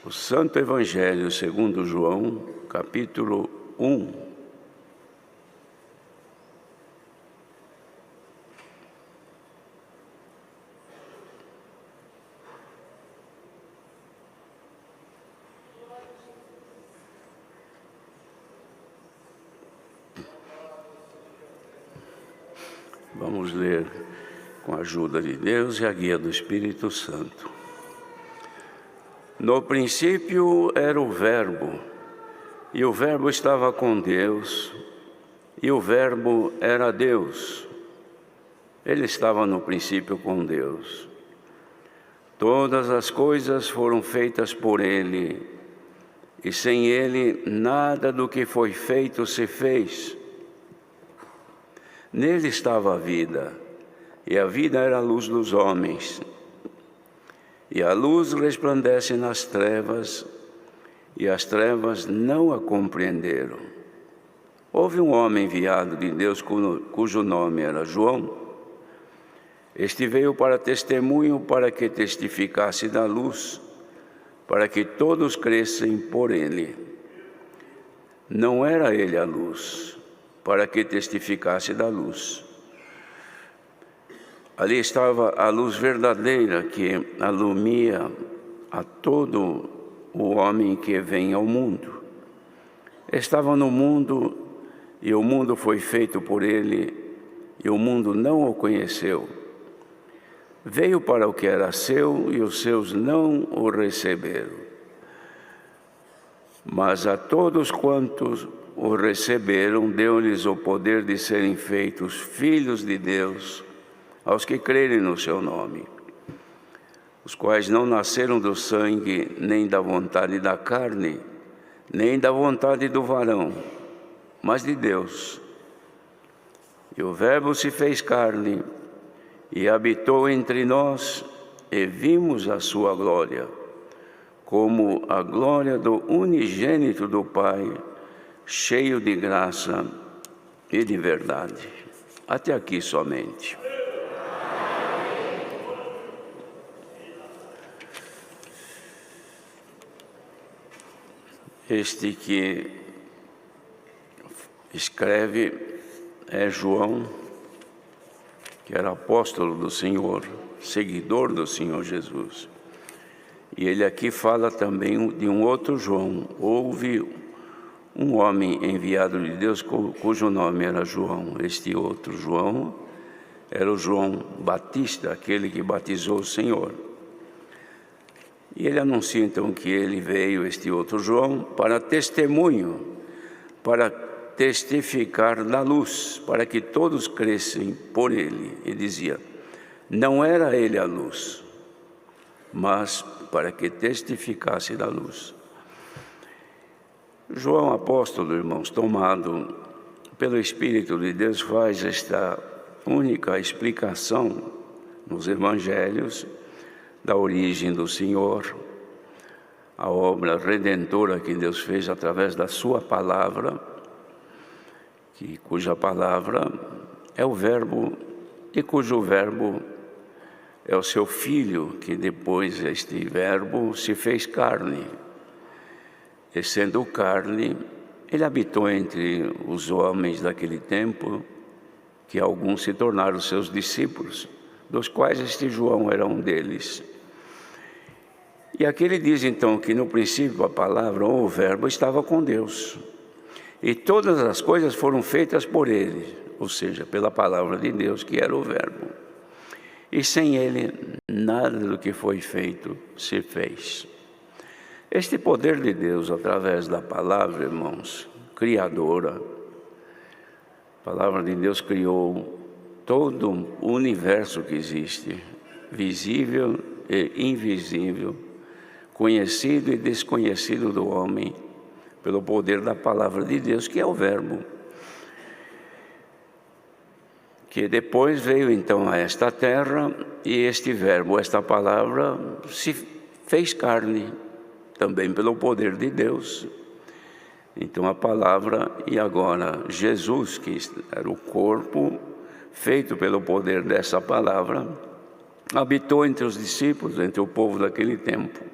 O Santo Evangelho segundo João, capítulo 1. Vamos ler com a ajuda de Deus e a guia do Espírito Santo. No princípio era o Verbo, e o Verbo estava com Deus, e o Verbo era Deus. Ele estava no princípio com Deus. Todas as coisas foram feitas por Ele, e sem Ele nada do que foi feito se fez. Nele estava a vida, e a vida era a luz dos homens. E a luz resplandece nas trevas, e as trevas não a compreenderam. Houve um homem enviado de Deus, cujo nome era João. Este veio para testemunho, para que testificasse da luz, para que todos crescem por ele. Não era ele a luz, para que testificasse da luz. Ali estava a luz verdadeira que alumia a todo o homem que vem ao mundo. Estava no mundo, e o mundo foi feito por ele, e o mundo não o conheceu. Veio para o que era seu, e os seus não o receberam. Mas a todos quantos o receberam, deu-lhes o poder de serem feitos filhos de Deus, aos que crerem no seu nome, os quais não nasceram do sangue, nem da vontade da carne, nem da vontade do varão, mas de Deus. E o Verbo se fez carne, e habitou entre nós, e vimos a sua glória, como a glória do unigênito do Pai, cheio de graça e de verdade. Até aqui somente. Este que escreve é João, que era apóstolo do Senhor, seguidor do Senhor Jesus. E ele aqui fala também de um outro João. Houve um homem enviado de Deus cujo nome era João. Este outro João era o João Batista, aquele que batizou o Senhor. E ele anuncia então que ele veio, este outro João, para testemunho, para testificar da luz, para que todos crescem por ele. E dizia, não era ele a luz, mas para que testificasse da luz. João apóstolo, irmãos, tomado pelo Espírito de Deus, faz esta única explicação nos Evangelhos da origem do Senhor, a obra redentora que Deus fez através da sua palavra, cuja palavra é o Verbo, e cujo Verbo é o seu Filho, que depois este Verbo se fez carne. E sendo carne, ele habitou entre os homens daquele tempo, que alguns se tornaram seus discípulos, dos quais este João era um deles. E aqui ele diz então que no princípio a palavra ou o Verbo estava com Deus, e todas as coisas foram feitas por ele, ou seja, pela palavra de Deus, que era o Verbo. E sem ele, nada do que foi feito se fez. Este poder de Deus, através da palavra, irmãos, criadora, a palavra de Deus criou todo o universo que existe, visível e invisível, conhecido e desconhecido do homem, pelo poder da palavra de Deus, que é o Verbo, que depois veio então a esta terra, e este Verbo, esta palavra, se fez carne, também pelo poder de Deus. Então a palavra, e agora Jesus, que era o corpo, feito pelo poder dessa palavra, habitou entre os discípulos, entre o povo daquele tempo.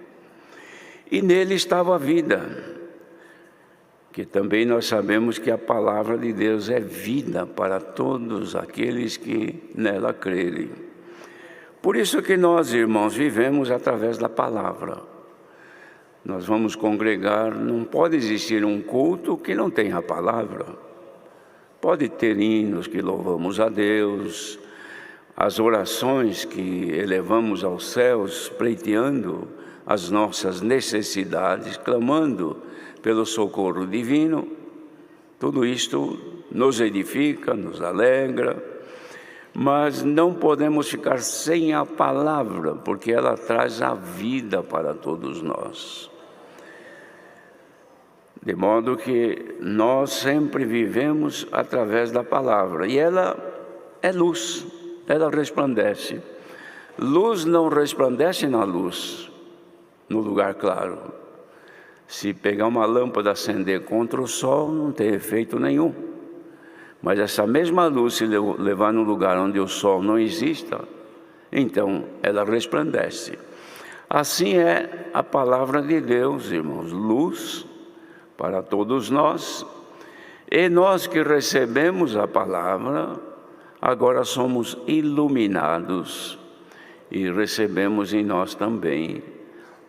e nele estava a vida, que também nós sabemos que a palavra de Deus é vida para todos aqueles que nela crerem. Por isso que nós, irmãos, vivemos através da palavra. Nós vamos congregar, não pode existir um culto que não tenha a palavra. Pode ter hinos que louvamos a Deus, as orações que elevamos aos céus, pleiteando as nossas necessidades, clamando pelo socorro divino. Tudo isto nos edifica, nos alegra, mas não podemos ficar sem a palavra, porque ela traz a vida para todos nós. De modo que nós sempre vivemos através da palavra, e ela é luz, ela resplandece. Luz não resplandece na luz, no lugar claro. Se pegar uma lâmpada e acender contra o sol, não tem efeito nenhum. Mas essa mesma luz, se levar num lugar onde o sol não exista, então ela resplandece. Assim é a palavra de Deus, irmãos, luz para todos nós. E nós que recebemos a palavra, agora somos iluminados e recebemos em nós também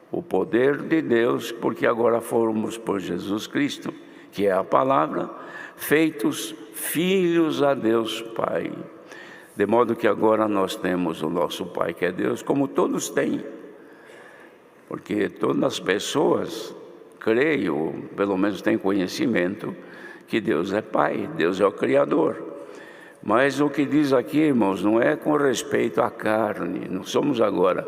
o poder de Deus, porque agora fomos por Jesus Cristo, que é a palavra, feitos filhos a Deus Pai. De modo que agora nós temos o nosso Pai, que é Deus, como todos têm. Porque todas as pessoas, creio, pelo menos têm conhecimento, que Deus é Pai, Deus é o Criador. Mas o que diz aqui, irmãos, não é com respeito à carne. Não somos agora...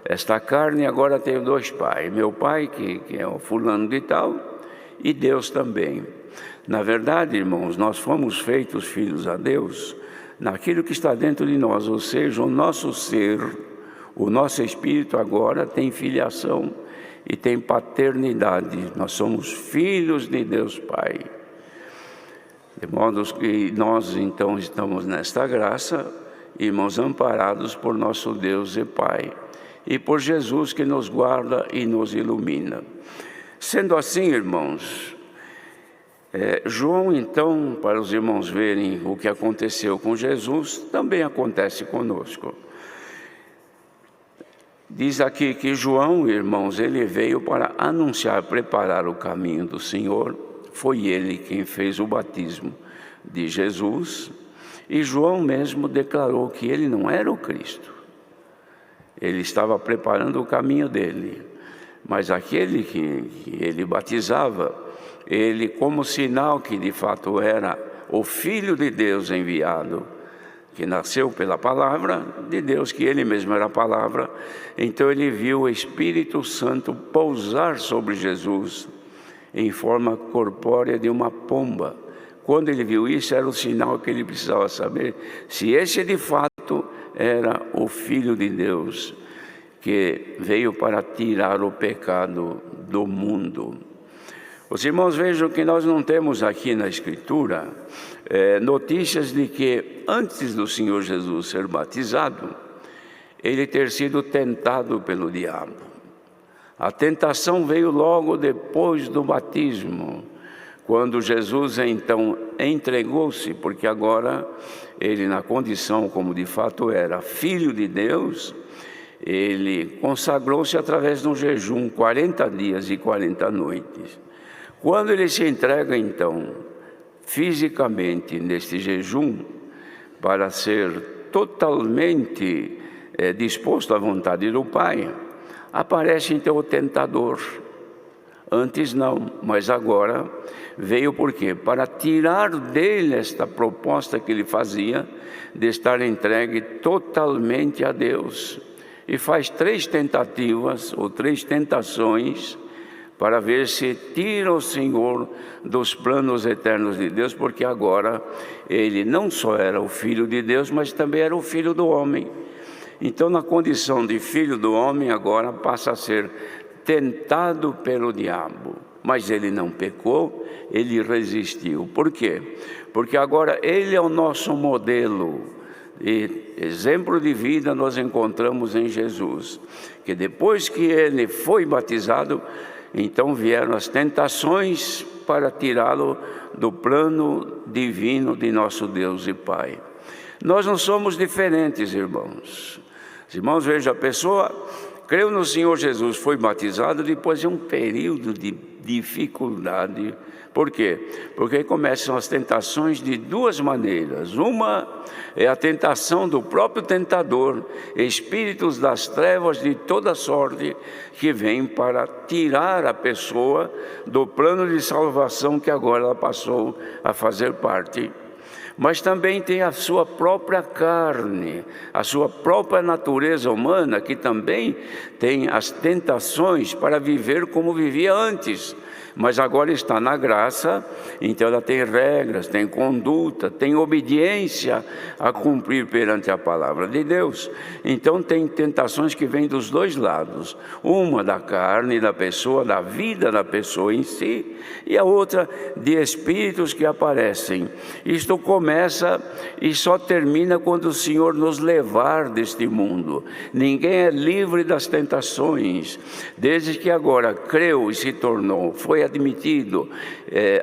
Esta carne agora tem dois pais, meu pai, que é o fulano de tal, e Deus também. Na verdade, irmãos, nós fomos feitos filhos a Deus naquilo que está dentro de nós, ou seja, o nosso ser, o nosso espírito agora tem filiação e tem paternidade. Nós somos filhos de Deus Pai. De modo que nós então estamos nesta graça, irmãos, amparados por nosso Deus e Pai. E por Jesus que nos guarda e nos ilumina. Sendo assim, irmãos, João então, para os irmãos verem o que aconteceu com Jesus, também acontece conosco. Diz aqui que João, irmãos, ele veio para anunciar, preparar o caminho do Senhor. Foi ele quem fez o batismo de Jesus. E João mesmo declarou que ele não era o Cristo. Ele estava preparando o caminho dele, mas aquele que ele batizava, ele como sinal que de fato era o Filho de Deus enviado, que nasceu pela palavra de Deus, que ele mesmo era a palavra, então ele viu o Espírito Santo pousar sobre Jesus em forma corpórea de uma pomba. Quando ele viu isso, era o sinal que ele precisava saber se esse de fato era o Filho de Deus, que veio para tirar o pecado do mundo. Os irmãos vejam que nós não temos aqui na Escritura notícias de que antes do Senhor Jesus ser batizado, ele ter sido tentado pelo diabo. A tentação veio logo depois do batismo, quando Jesus então entregou-se, porque agora ele, na condição como de fato era Filho de Deus, ele consagrou-se através de um jejum, 40 dias e 40 noites. Quando ele se entrega então, fisicamente neste jejum, para ser totalmente disposto à vontade do Pai, aparece então o tentador. Antes não, mas agora veio por quê? Para tirar dele esta proposta que ele fazia de estar entregue totalmente a Deus. E faz 3 tentativas ou 3 tentações para ver se tira o Senhor dos planos eternos de Deus, porque agora ele não só era o Filho de Deus, mas também era o Filho do homem. Então, na condição de Filho do homem, agora passa a ser tentado pelo diabo, mas ele não pecou, ele resistiu. Por quê? Porque agora ele é o nosso modelo, e exemplo de vida nós encontramos em Jesus, que depois que ele foi batizado, Então vieram as tentações para tirá-lo do plano divino de nosso Deus e Pai. Nós não somos diferentes, irmãos. Os irmãos, vejam, a pessoa creu no Senhor Jesus, foi batizado, depois de um período de dificuldade. Por quê? Porque começam as tentações de duas maneiras. Uma é a tentação do próprio tentador, espíritos das trevas de toda sorte, que vêm para tirar a pessoa do plano de salvação que agora ela passou a fazer parte. Mas também tem a sua própria carne, a sua própria natureza humana, que também tem as tentações para viver como vivia antes. Mas agora está na graça, então ela tem regras, tem conduta, tem obediência a cumprir perante a palavra de Deus. Então tem tentações que vêm dos dois lados, uma da carne da pessoa, da vida da pessoa em si, e a outra de espíritos que aparecem. Isto começa e só termina quando o Senhor nos levar deste mundo. Ninguém é livre das tentações, desde que agora creu e se tornou, foi admitido,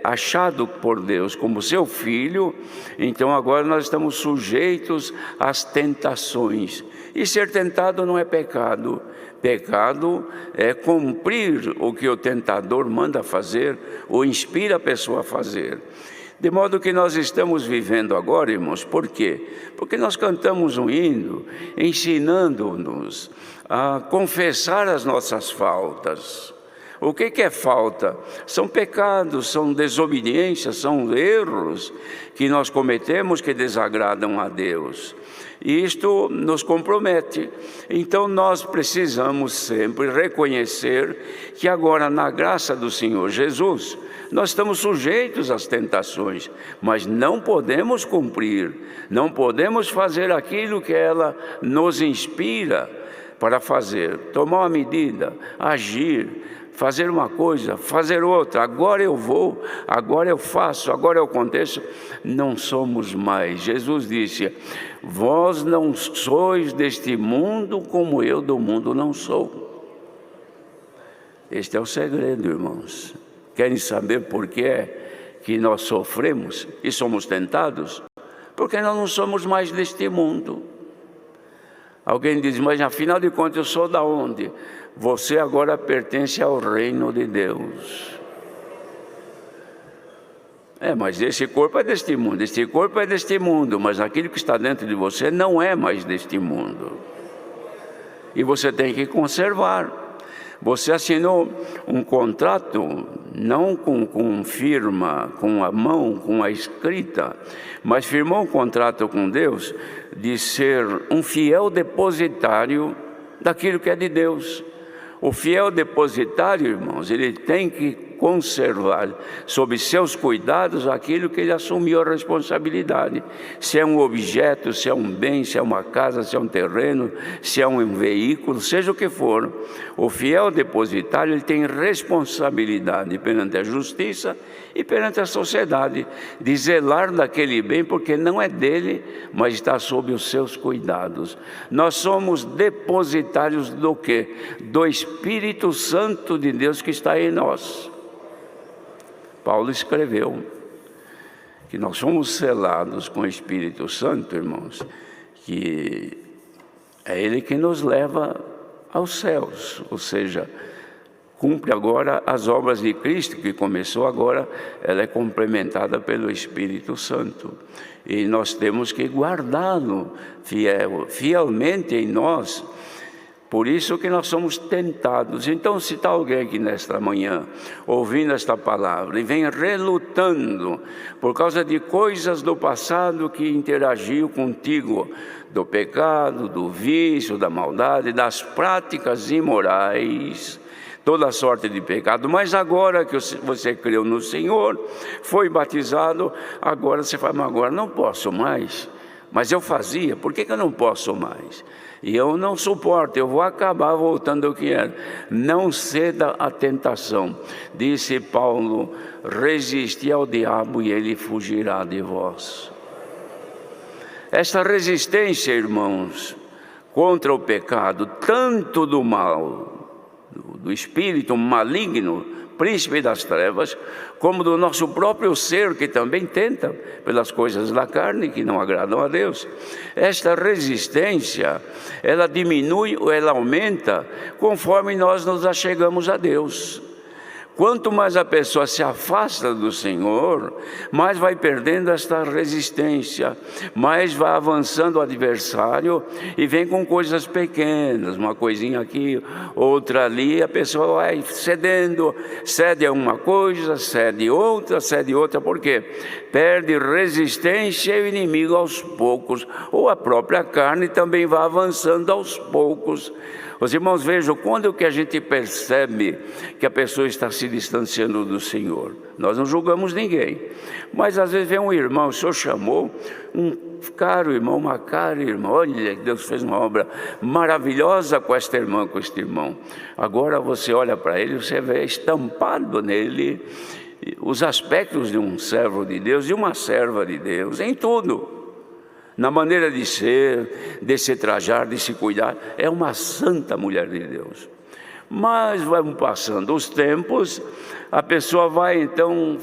achado por Deus como seu filho. Então agora nós estamos sujeitos às tentações. E ser tentado não é pecado. Pecado é cumprir o que o tentador manda fazer ou inspira a pessoa a fazer. De modo que nós estamos vivendo agora, irmãos, por quê? Porque nós cantamos um hino ensinando-nos a confessar as nossas faltas. O que é falta? São pecados, são desobediências, são erros que nós cometemos que desagradam a Deus. E isto nos compromete. Então nós precisamos sempre reconhecer que agora, na graça do Senhor Jesus, nós estamos sujeitos às tentações, mas não podemos cumprir, não podemos fazer aquilo que ela nos inspira para fazer, tomar uma medida, agir, fazer uma coisa, fazer outra, agora eu vou, agora eu faço, agora eu aconteço. Não somos mais. Jesus disse: vós não sois deste mundo, como eu do mundo não sou. Este é o segredo, irmãos. Querem saber por que é que nós sofremos e somos tentados? Porque nós não somos mais deste mundo. Alguém diz: mas afinal de contas eu sou da onde? Você agora pertence ao reino de Deus. Mas esse corpo é deste mundo, este corpo é deste mundo, mas aquilo que está dentro de você não é mais deste mundo. E você tem que conservar. Você assinou um contrato, não com firma, com a mão, com a escrita, mas firmou um contrato com Deus de ser um fiel depositário daquilo que é de Deus. O fiel depositário, irmãos, ele tem que conservar sob seus cuidados aquilo que ele assumiu a responsabilidade. Se é um objeto, se é um bem, se é uma casa, se é um terreno, se é um veículo, seja o que for. O fiel depositário, ele tem responsabilidade perante a justiça e perante a sociedade de zelar daquele bem, porque não é dele, mas está sob os seus cuidados. Nós somos depositários do quê? Do Espírito Santo de Deus que está em nós. Paulo escreveu que nós somos selados com o Espírito Santo, irmãos, que é Ele que nos leva aos céus, ou seja, cumpre agora as obras de Cristo, que começou agora, ela é complementada pelo Espírito Santo. E nós temos que guardá-lo fielmente em nós. Por isso que nós somos tentados. Então, se está alguém aqui nesta manhã, ouvindo esta palavra, e vem relutando por causa de coisas do passado que interagiu contigo, do pecado, do vício, da maldade, das práticas imorais, toda sorte de pecado, mas agora que você creu no Senhor, foi batizado, agora você fala: mas agora não posso mais. Mas eu fazia, por que eu não posso mais? E eu não suporto, eu vou acabar voltando ao que era. Não ceda à tentação. Disse Paulo: resisti ao diabo e ele fugirá de vós. Esta resistência, irmãos, contra o pecado, tanto do mal, do espírito maligno, príncipe das trevas, como do nosso próprio ser, que também tenta pelas coisas da carne que não agradam a Deus. Esta resistência, ela diminui ou ela aumenta conforme nós nos achegamos a Deus. Quanto mais a pessoa se afasta do Senhor, mais vai perdendo esta resistência, mais vai avançando o adversário e vem com coisas pequenas, uma coisinha aqui, outra ali, a pessoa vai cedendo, cede a uma coisa, cede outra, por quê? Perde resistência e o inimigo aos poucos, ou a própria carne também vai avançando aos poucos. Os irmãos, vejam, quando que a gente percebe que a pessoa está se distanciando do Senhor? Nós não julgamos ninguém, mas às vezes vem um irmão, o Senhor chamou um caro irmão, uma cara irmã, olha, Deus fez uma obra maravilhosa com esta irmã, com este irmão. Agora você olha para ele, você vê estampado nele os aspectos de um servo de Deus, de uma serva de Deus, em tudo. Na maneira de ser, de se trajar, de se cuidar, é uma santa mulher de Deus. Mas vão passando os tempos, a pessoa vai então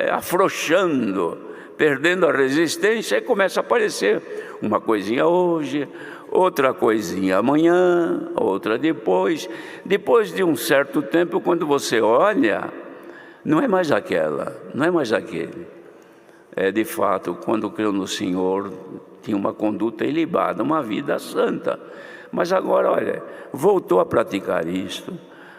afrouxando, perdendo a resistência, e começa a aparecer uma coisinha hoje, outra coisinha amanhã, outra depois. Depois de um certo tempo, quando você olha, não é mais aquela, não é mais aquele. De fato, quando creu no Senhor, tinha uma conduta ilibada, uma vida santa. Mas agora, olha, voltou a praticar isto,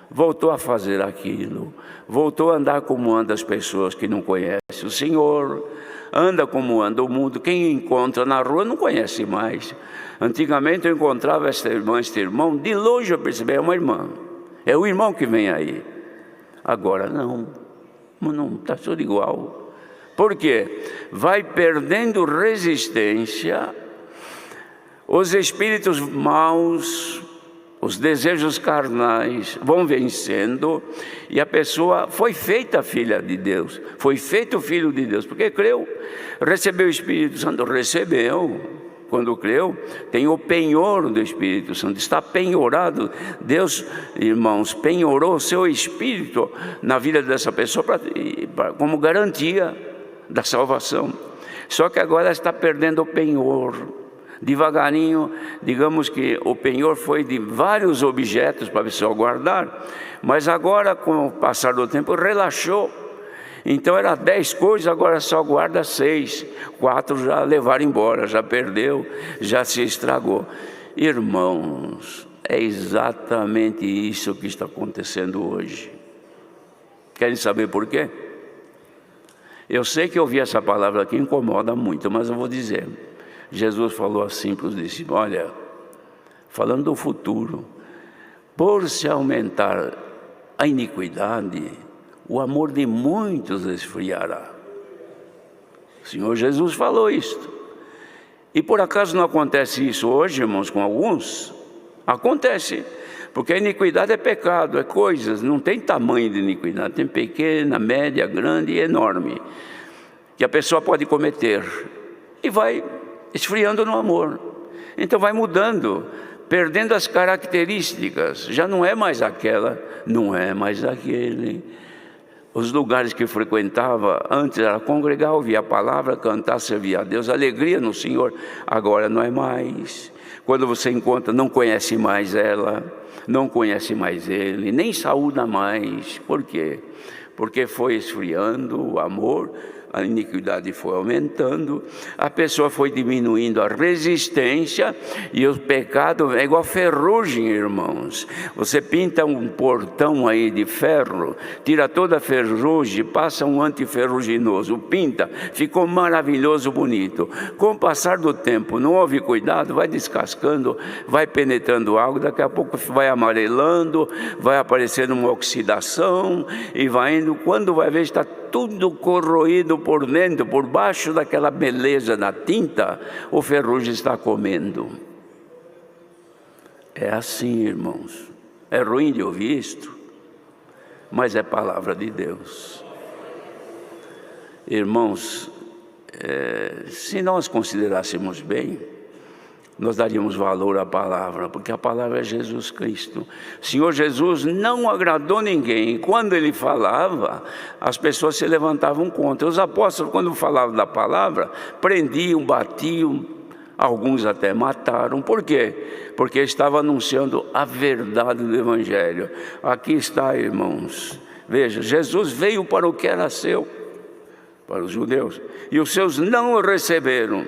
voltou a fazer aquilo, voltou a andar como andam as pessoas que não conhecem o Senhor, anda como anda o mundo. Quem encontra na rua não conhece mais. Antigamente eu encontrava esta irmã, este irmão, de longe eu percebi, é uma irmã, é o irmão que vem aí. Agora não está tudo igual. Por quê? Vai perdendo resistência, os espíritos maus, os desejos carnais vão vencendo, e a pessoa foi feita filha de Deus, foi feito filho de Deus, porque creu, recebeu o Espírito Santo, recebeu. Quando creu, tem o penhor do Espírito Santo, está penhorado. Deus, irmãos, penhorou o seu Espírito na vida dessa pessoa como garantia da salvação. Só que agora está perdendo o penhor. Devagarinho, digamos que o penhor foi de vários objetos para a pessoa guardar, mas agora, com o passar do tempo, relaxou. Então era 10 coisas, agora só guarda 6, 4 já levaram embora, já perdeu, já se estragou. Irmãos, é exatamente isso que está acontecendo hoje. Querem saber por quê? Eu sei que ouvir essa palavra aqui incomoda muito, mas eu vou dizer. Jesus falou assim para os discípulos, olha, falando do futuro, por se aumentar a iniquidade, o amor de muitos esfriará. O Senhor Jesus falou isto. E por acaso não acontece isso hoje, irmãos, com alguns? Acontece. Porque a iniquidade é pecado, é coisas, não tem tamanho de iniquidade, tem pequena, média, grande e enorme, que a pessoa pode cometer, e vai esfriando no amor. Então vai mudando, perdendo as características, já não é mais aquela, não é mais aquele. Os lugares que frequentava antes era congregar, ouvir a palavra, cantar, servir a Deus, alegria no Senhor, agora não é mais. Quando você encontra, não conhece mais ela, não conhece mais ele, nem saúda mais. Por quê? Porque foi esfriando o amor, a iniquidade foi aumentando, a pessoa foi diminuindo a resistência, e o pecado é igual ferrugem, irmãos. Você pinta um portão aí de ferro, tira toda a ferrugem, passa um antiferruginoso, pinta, ficou maravilhoso, bonito. Com o passar do tempo, não houve cuidado, vai descascando, vai penetrando algo, daqui a pouco vai amarelando, vai aparecendo uma oxidação, e vai indo, quando vai ver, está tudo corroído por dentro, por baixo daquela beleza da tinta, o ferrugem está comendo. É assim, irmãos. É ruim de ouvir isto, mas é palavra de Deus. Irmãos, se nós considerássemos bem, nós daríamos valor à palavra, porque a palavra é Jesus Cristo. O Senhor Jesus não agradou ninguém. Quando Ele falava, as pessoas se levantavam contra. Os apóstolos, quando falavam da palavra, prendiam, batiam, alguns até mataram. Por quê? Porque estava anunciando a verdade do Evangelho. Aqui está, irmãos. Veja, Jesus veio para o que era seu, para os judeus, e os seus não o receberam.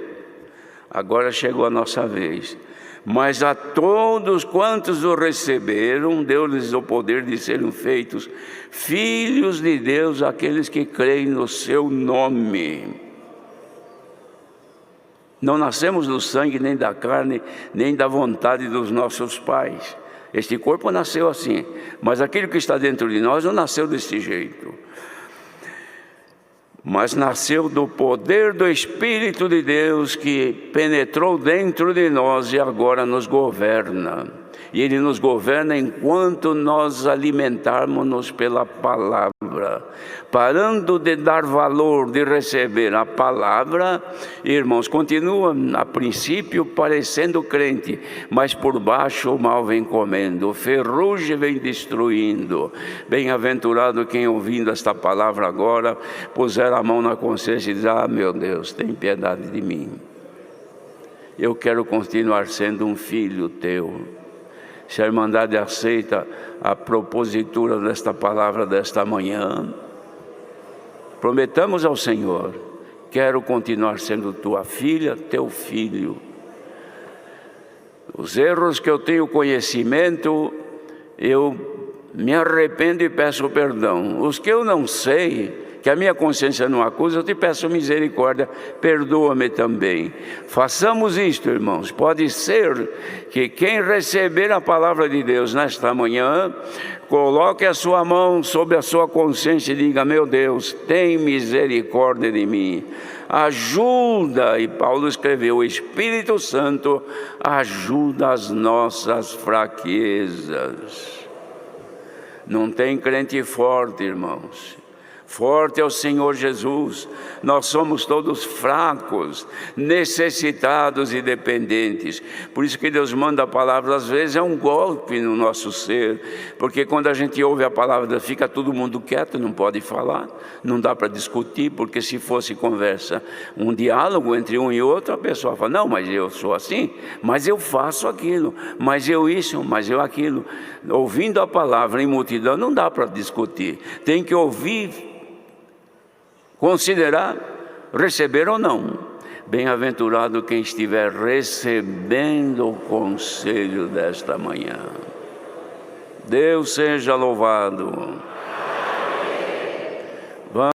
Agora chegou a nossa vez. Mas a todos quantos o receberam, deu-lhes o poder de serem feitos filhos de Deus, aqueles que creem no seu nome. Não nascemos do sangue, nem da carne, nem da vontade dos nossos pais. Este corpo nasceu assim, mas aquele que está dentro de nós não nasceu desse jeito. Mas nasceu do poder do Espírito de Deus que penetrou dentro de nós e agora nos governa. E Ele nos governa enquanto nós alimentarmos-nos pela palavra. Parando de dar valor, de receber a palavra, irmãos, continua a princípio parecendo crente, mas por baixo o mal vem comendo, ferrugem vem destruindo. Bem-aventurado quem ouvindo esta palavra agora, puser a mão na consciência e diz: ah, meu Deus, tem piedade de mim. Eu quero continuar sendo um filho teu. Se a Irmandade aceita a propositura desta palavra desta manhã, prometamos ao Senhor: quero continuar sendo tua filha, teu filho. Os erros que eu tenho conhecimento, eu me arrependo e peço perdão. Os que eu não sei, que a minha consciência não acusa, eu te peço misericórdia, perdoa-me também. Façamos isto, irmãos. Pode ser que quem receber a palavra de Deus nesta manhã, coloque a sua mão sobre a sua consciência e diga: meu Deus, tem misericórdia de mim. Ajuda, e Paulo escreveu, o Espírito Santo ajuda as nossas fraquezas. Não tem crente forte, irmãos. Forte é o Senhor Jesus. Nós somos todos fracos, necessitados e dependentes. Por isso que Deus manda a palavra, às vezes é um golpe no nosso ser, porque quando a gente ouve a palavra, fica todo mundo quieto, não pode falar, não dá para discutir, porque se fosse conversa, um diálogo entre um e outro, a pessoa fala: não, mas eu sou assim, mas eu faço aquilo, mas eu isso, mas eu aquilo. Ouvindo a palavra em multidão, não dá para discutir, tem que ouvir, considerar, receber ou não. Bem-aventurado quem estiver recebendo o conselho desta manhã. Deus seja louvado.